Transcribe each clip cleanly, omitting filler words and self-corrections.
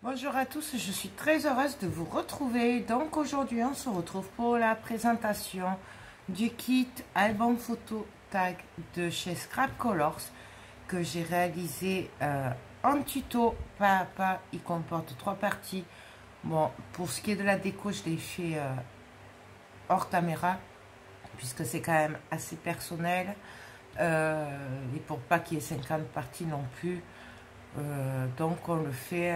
Bonjour à tous, je suis très heureuse de vous retrouver. Donc aujourd'hui on se retrouve pour la présentation du kit album photo tag de chez Scrap Colors que j'ai réalisé en tuto pas à pas. Il comporte 3 parties. Bon, pour ce qui est de la déco, je l'ai fait hors caméra puisque c'est quand même assez personnel et pour pas qu'il y ait 50 parties non plus. Donc on le fait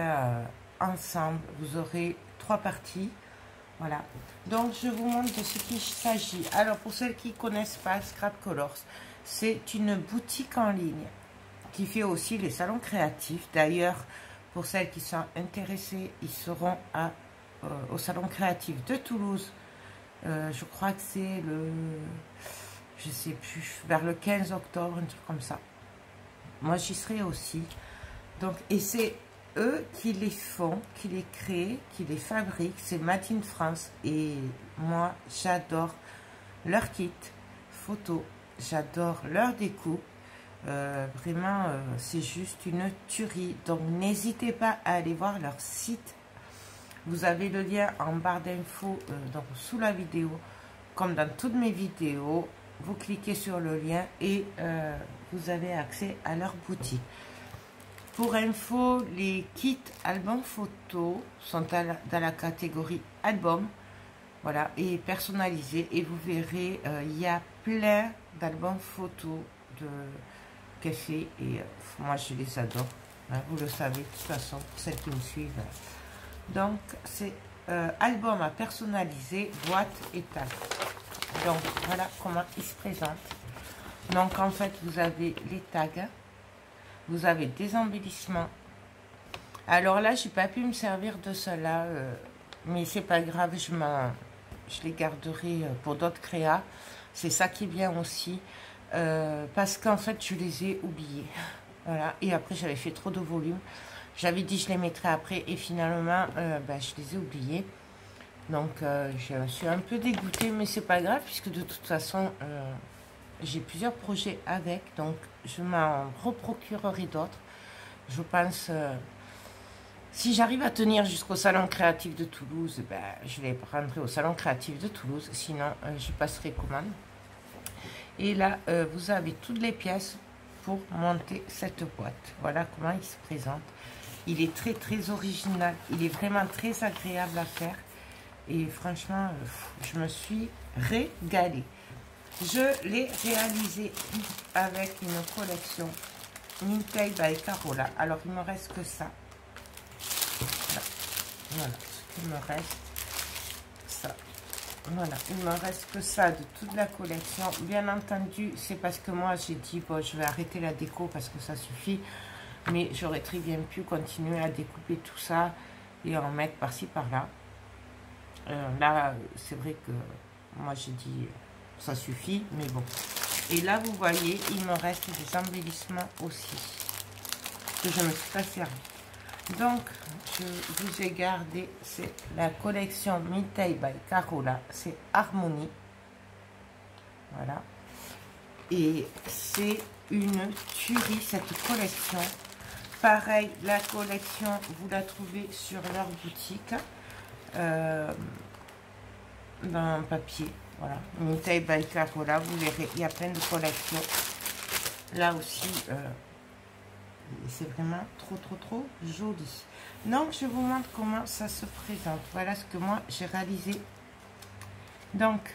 ensemble. Vous aurez 3 parties. Voilà. Donc je vous montre de ce qu'il s'agit. Alors pour celles qui ne connaissent pas Scrap Colors, c'est une boutique en ligne qui fait aussi les salons créatifs. D'ailleurs, pour celles qui sont intéressées, ils seront au salon créatif de Toulouse. Je crois que c'est je sais plus, vers le 15 octobre, un truc comme ça. Moi j'y serai aussi. Donc, et c'est eux qui les font, qui les créent, qui les fabriquent. C'est Made in France. Et moi, j'adore leur kit photo. J'adore leur découpe. Vraiment, c'est juste une tuerie. Donc, n'hésitez pas à aller voir leur site. Vous avez le lien en barre d'infos, donc sous la vidéo. Comme dans toutes mes vidéos, vous cliquez sur le lien et vous avez accès à leur boutique. Pour info, les kits album photo sont dans la catégorie album, voilà, et personnalisé. Et vous verrez, il y a plein d'albums photos qu'elle fait et moi je les adore. Hein, vous le savez de toute façon, pour celles qui me suivent. Donc c'est album à personnaliser, boîte et tag. Donc voilà comment il se présente. Donc en fait vous avez les tags. Vous avez des embellissements. Alors là, j'ai pas pu me servir de cela, mais c'est pas grave, je les garderai pour d'autres créas. C'est ça qui est bien aussi, parce qu'en fait, je les ai oubliés. Voilà. Et après, j'avais fait trop de volume. J'avais dit je les mettrais après, et finalement, je les ai oubliés. Donc, je suis un peu dégoûtée, mais c'est pas grave, puisque de toute façon, j'ai plusieurs projets avec, donc je m'en reprocurerai d'autres. Je pense, si j'arrive à tenir jusqu'au salon créatif de Toulouse, je les prendrai au salon créatif de Toulouse. Sinon, je passerai commande. Et là, vous avez toutes les pièces pour monter cette boîte. Voilà comment il se présente. Il est très très original. Il est vraiment très agréable à faire. Et franchement, je me suis régalée. Je l'ai réalisé avec une collection Mintail by Carola. Alors, il me reste que ça. Voilà, il me reste ça. Voilà, il me reste que ça de toute la collection. Bien entendu, c'est parce que moi, j'ai dit, bon, je vais arrêter la déco parce que ça suffit. Mais j'aurais très bien pu continuer à découper tout ça et en mettre par-ci, par-là. Là, c'est vrai que moi, j'ai dit... ça suffit, mais bon. Et là, vous voyez, il me reste des embellissements aussi, que je ne me suis pas servi. Donc, je vous ai gardé, c'est la collection Mintail by Carola, c'est Harmonie. Voilà. Et c'est une tuerie, cette collection. Pareil, la collection, vous la trouvez sur leur boutique, dans papier. Voilà, Mintail by Carola, vous verrez, il y a plein de collections. Là aussi, c'est vraiment trop joli. Donc, je vous montre comment ça se présente. Voilà ce que moi, j'ai réalisé. Donc,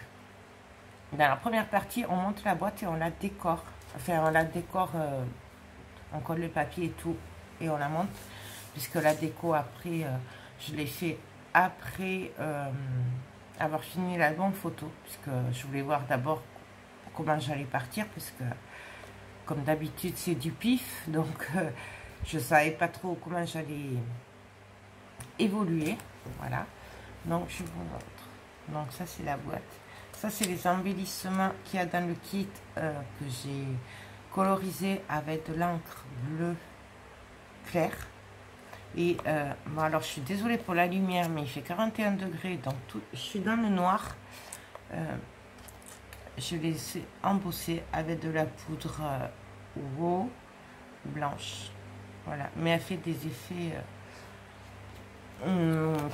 dans la première partie, on monte la boîte et on la décore. Enfin, on la décore, on colle le papier et tout, et on la monte. Puisque la déco, après, je l'ai fait après... avoir fini l'album photo, puisque je voulais voir d'abord comment j'allais partir, puisque comme d'habitude c'est du pif, donc je savais pas trop comment j'allais évoluer. Voilà, donc je vous montre. Donc ça c'est la boîte, ça c'est les embellissements qu'il y a dans le kit, que j'ai colorisé avec de l'encre bleue clair. Et bon, alors je suis désolée pour la lumière, mais il fait 41 degrés, donc je suis dans le noir. Je les ai embossés avec de la poudre blanche. Voilà, mais elle fait des effets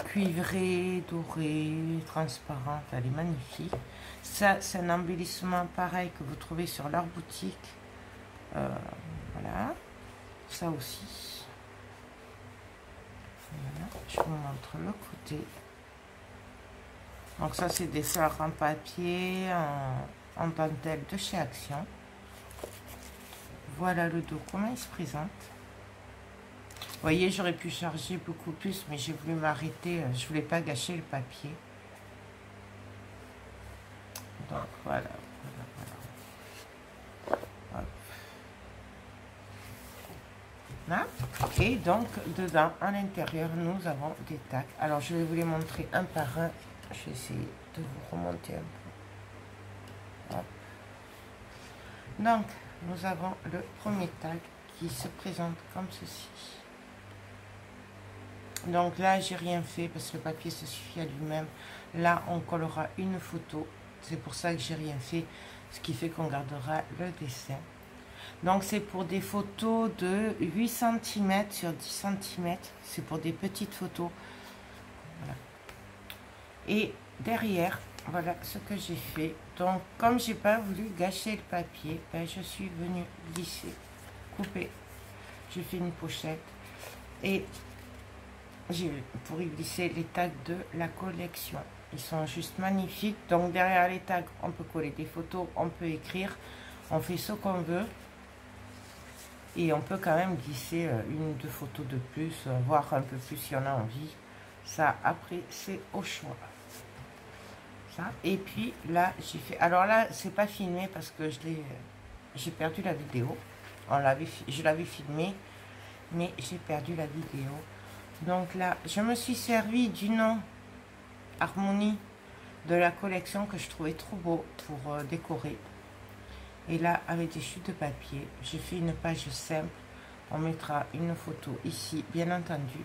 cuivrée, dorée, transparente. Elle est magnifique. Ça, c'est un embellissement pareil que vous trouvez sur leur boutique. Voilà. Ça aussi. Voilà. Je vous montre le côté. Donc ça, c'est des fleurs en papier, en dentelle de chez Action. Voilà le dos, comment il se présente. Vous voyez, j'aurais pu charger beaucoup plus, mais j'ai voulu m'arrêter. Je voulais pas gâcher le papier. Donc voilà. Hop. Là. Et donc, dedans, à l'intérieur, nous avons des tags. Alors, je vais vous les montrer un par un. Je vais essayer de vous remonter un peu. Hop. Donc, nous avons le premier tag qui se présente comme ceci. Donc là, j'ai rien fait parce que le papier se suffit à lui-même. Là, on collera une photo. C'est pour ça que j'ai rien fait, ce qui fait qu'on gardera le dessin. Donc, c'est pour des photos de 8 cm sur 10 cm. C'est pour des petites photos. Voilà. Et derrière, voilà ce que j'ai fait. Donc, comme j'ai pas voulu gâcher le papier, ben, je suis venue glisser, couper. J'ai fait une pochette et j'ai pour y glisser les tags de la collection. Ils sont juste magnifiques. Donc, derrière les tags, on peut coller des photos, on peut écrire, on fait ce qu'on veut. Et on peut quand même glisser une ou deux photos de plus, voire un peu plus si on a envie. Ça, après, c'est au choix. Ça. Et puis là, j'ai fait... Alors là, c'est pas filmé parce que j'ai perdu la vidéo. Je l'avais filmé, mais j'ai perdu la vidéo. Donc là, je me suis servi du nom Harmonie de la collection que je trouvais trop beau pour décorer. Et là, avec des chutes de papier, j'ai fait une page simple. On mettra une photo ici, bien entendu.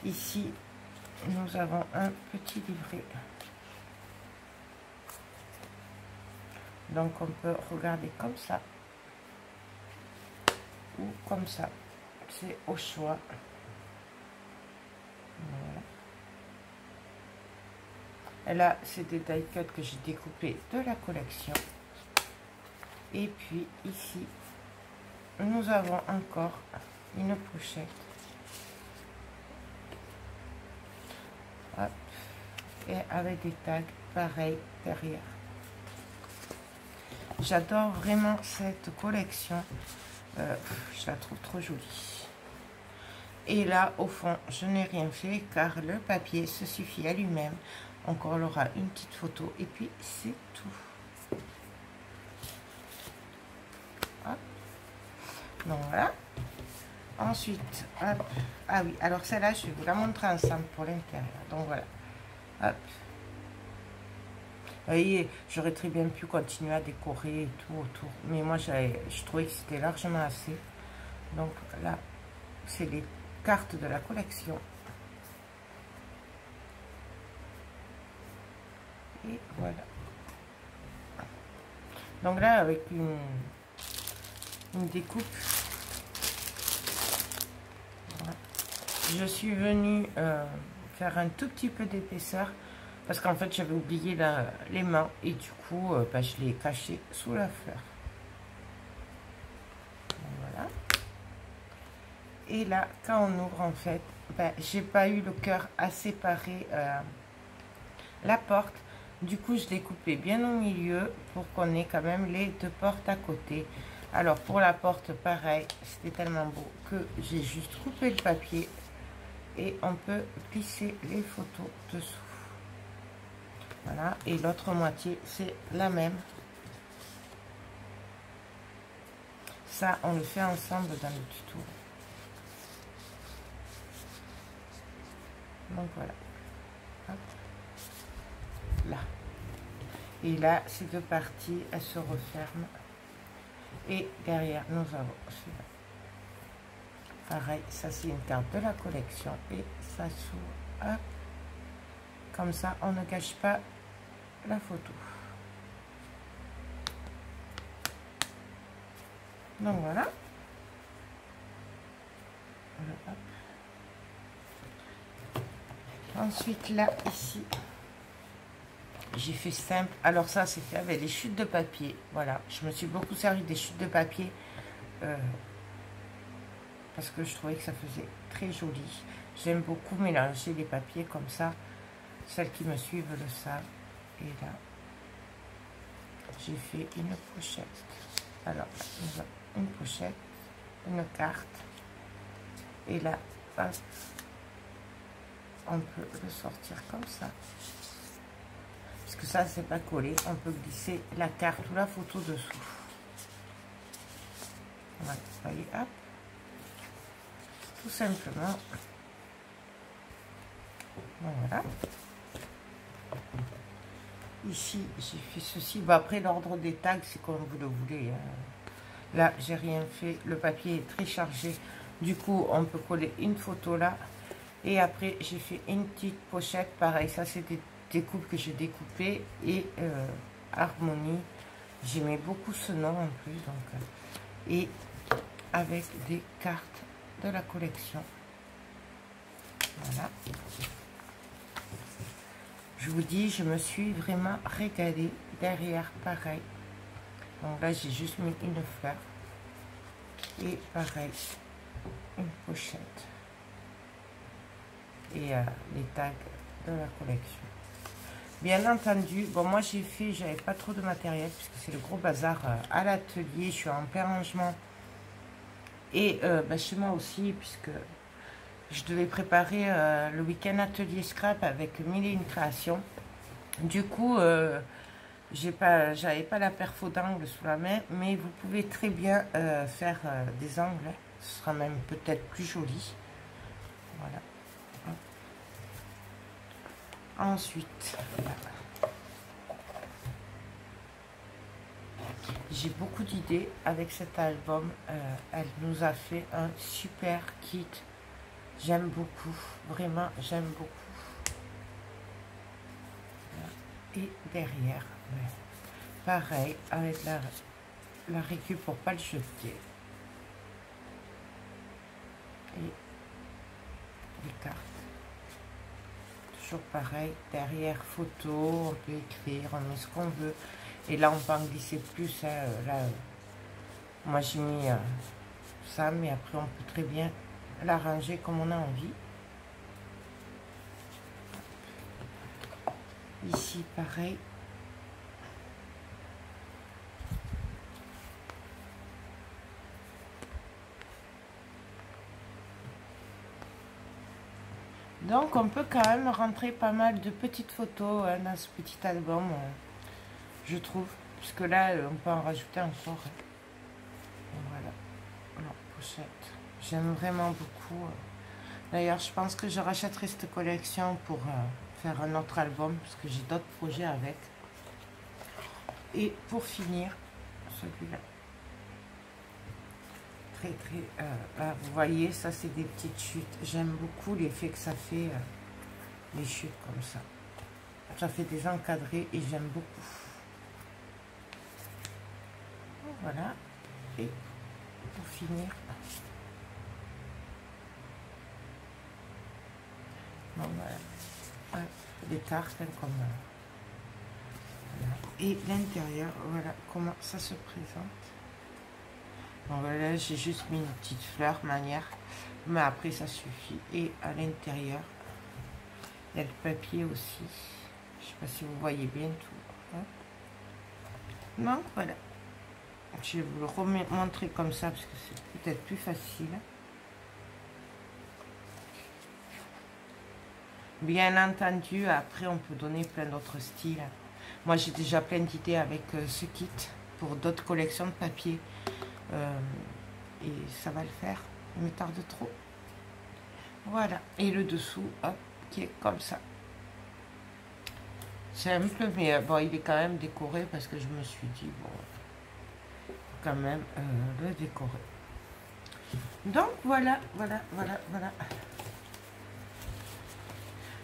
Ici, nous avons un petit livret. Donc, on peut regarder comme ça. Ou comme ça. C'est au choix. Voilà. Et là, c'est des die cuts que j'ai découpés de la collection. Et puis ici, nous avons encore une pochette. Hop. Et avec des tags pareils derrière. J'adore vraiment cette collection. Je la trouve trop jolie. Et là, au fond, je n'ai rien fait car le papier se suffit à lui-même. On collera une petite photo et puis c'est tout. Hop. Donc voilà. Ensuite, hop. Ah oui, alors celle-là, je vais vous la montrer ensemble pour l'intérieur. Donc voilà. Hop. Vous voyez, j'aurais très bien pu continuer à décorer et tout autour. Mais moi, je trouvais que c'était largement assez. Donc là, c'est les cartes de la collection. Et voilà. Donc là, avec une découpe, voilà. Je suis venue faire un tout petit peu d'épaisseur parce qu'en fait, j'avais oublié les mains et du coup, bah, je l'ai caché sous la fleur. Voilà. Et là, quand on ouvre, en fait, bah, j'ai pas eu le cœur à séparer la porte. Du coup, je l'ai coupé bien au milieu pour qu'on ait quand même les deux portes à côté. Alors, pour la porte, pareil, c'était tellement beau que j'ai juste coupé le papier et on peut glisser les photos dessous. Voilà, et l'autre moitié, c'est la même. Ça, on le fait ensemble dans le tuto. Donc voilà. Hop. Là. Et là, ces deux parties, elles se referment. Et derrière, nous avons celui-là. Pareil, ça c'est une carte de la collection. Et ça s'ouvre. Hop. Comme ça, on ne gâche pas la photo. Donc voilà. Hop. Ensuite, là, ici, j'ai fait simple. Alors ça, c'est fait avec des chutes de papier. Voilà, je me suis beaucoup servi des chutes de papier parce que je trouvais que ça faisait très joli. J'aime beaucoup mélanger les papiers comme ça. Celles qui me suivent le savent. Et là, j'ai fait une pochette. Alors, une pochette, une carte. Et là, hop, on peut le sortir comme ça. Parce que ça, c'est pas collé. On peut glisser la carte ou la photo dessous. Voilà, vous voyez, hop. Tout simplement. Voilà. Ici, j'ai fait ceci. Bon, après, l'ordre des tags, c'est comme vous le voulez. Là, j'ai rien fait. Le papier est très chargé. Du coup, on peut coller une photo là. Et après, j'ai fait une petite pochette. Pareil, ça, c'est des découpes que j'ai découpées. Et Harmonie. J'aimais beaucoup ce nom en plus. Donc, et avec des cartes de la collection. Voilà. Je vous dis, je me suis vraiment régalée. Derrière, pareil. Donc là, j'ai juste mis une fleur. Et pareil, une pochette. Et les tags de la collection. Bien entendu, bon, moi j'ai fait, j'avais pas trop de matériel puisque c'est le gros bazar à l'atelier. Je suis en plein rangement. Et chez moi aussi, puisque je devais préparer le week-end atelier scrap avec 1001 créations. Du coup, j'avais pas la perfo d'angle sous la main, mais vous pouvez très bien faire des angles. Ce sera même peut-être plus joli. Voilà. Ensuite, voilà. J'ai beaucoup d'idées avec cet album. Elle nous a fait un super kit. J'aime beaucoup, vraiment, j'aime beaucoup. Et derrière, pareil, avec la récup pour pas le jeter. Et les cartes. Toujours pareil, derrière photo, on peut écrire, on met ce qu'on veut. Et là, on peut en glisser plus. Hein, là, moi, j'ai mis ça, mais après, on peut très bien l'arranger comme on a envie. Ici, pareil. Donc, on peut quand même rentrer pas mal de petites photos dans ce petit album, je trouve. Puisque là, on peut en rajouter encore. Voilà. Alors, pochette. J'aime vraiment beaucoup. D'ailleurs, je pense que je rachèterai cette collection pour faire un autre album. Parce que j'ai d'autres projets avec. Et pour finir, celui-là. Là, vous voyez, ça c'est des petites chutes. J'aime beaucoup l'effet que ça fait, les chutes comme ça. Ça fait des encadrés et j'aime beaucoup. Voilà. Et pour finir, bon, voilà. Des cartes hein, comme voilà. Et l'intérieur, voilà comment ça se présente. Bon, voilà, j'ai juste mis une petite fleur manière, mais après ça suffit. Et à l'intérieur, il y a le papier aussi. Je ne sais pas si vous voyez bien tout. Hein. Non, voilà. Je vais vous le remontrer comme ça parce que c'est peut-être plus facile. Bien entendu, après on peut donner plein d'autres styles. Moi j'ai déjà plein d'idées avec ce kit pour d'autres collections de papier. Et ça va le faire, il me tarde trop. Voilà, et le dessous, hop, qui est comme ça. Simple, mais bon, il est quand même décoré parce que je me suis dit, bon, quand même le décorer. Donc voilà.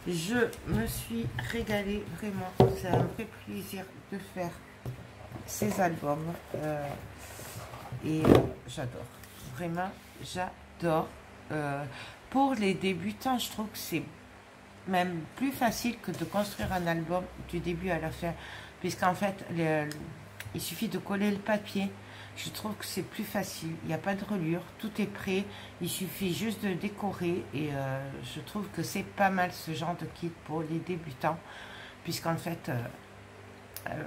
Je me suis régalée, vraiment. C'est un vrai plaisir de faire ces albums. Et j'adore. Vraiment, j'adore. Pour les débutants, je trouve que c'est même plus facile que de construire un album du début à la fin, puisqu'en fait, il suffit de coller le papier. Je trouve que c'est plus facile, il n'y a pas de reliure, tout est prêt, il suffit juste de décorer et je trouve que c'est pas mal ce genre de kit pour les débutants, puisqu'en fait,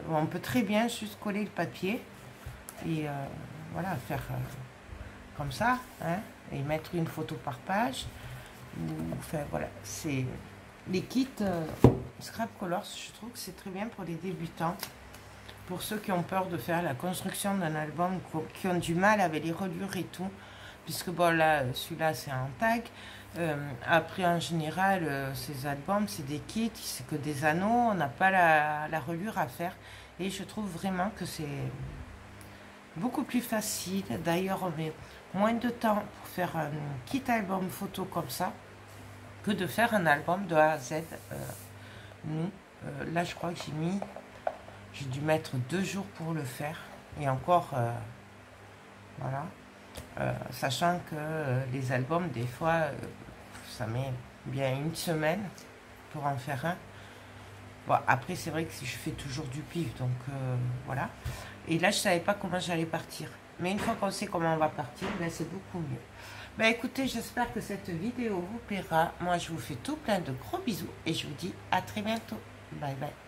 on peut très bien juste coller le papier et voilà, faire comme ça, hein, et mettre une photo par page. Enfin voilà, c'est les kits Scrap Colors, je trouve que c'est très bien pour les débutants. Pour ceux qui ont peur de faire la construction d'un album, qui ont du mal avec les reliures et tout, puisque bon là, celui-là c'est un tag. Après en général, ces albums c'est des kits, c'est que des anneaux, on n'a pas la reliure à faire. Et je trouve vraiment que c'est beaucoup plus facile. D'ailleurs, on met moins de temps pour faire un kit album photo comme ça, que de faire un album de A à Z. Nous, là je crois que j'ai dû mettre 2 jours pour le faire. Et encore, voilà. Sachant que les albums, des fois, ça met bien 1 semaine pour en faire un. Bon, après, c'est vrai que je fais toujours du pif, donc voilà. Et là, je savais pas comment j'allais partir. Mais une fois qu'on sait comment on va partir, ben, c'est beaucoup mieux. Ben, écoutez, j'espère que cette vidéo vous plaira. Moi, je vous fais tout plein de gros bisous et je vous dis à très bientôt. Bye bye.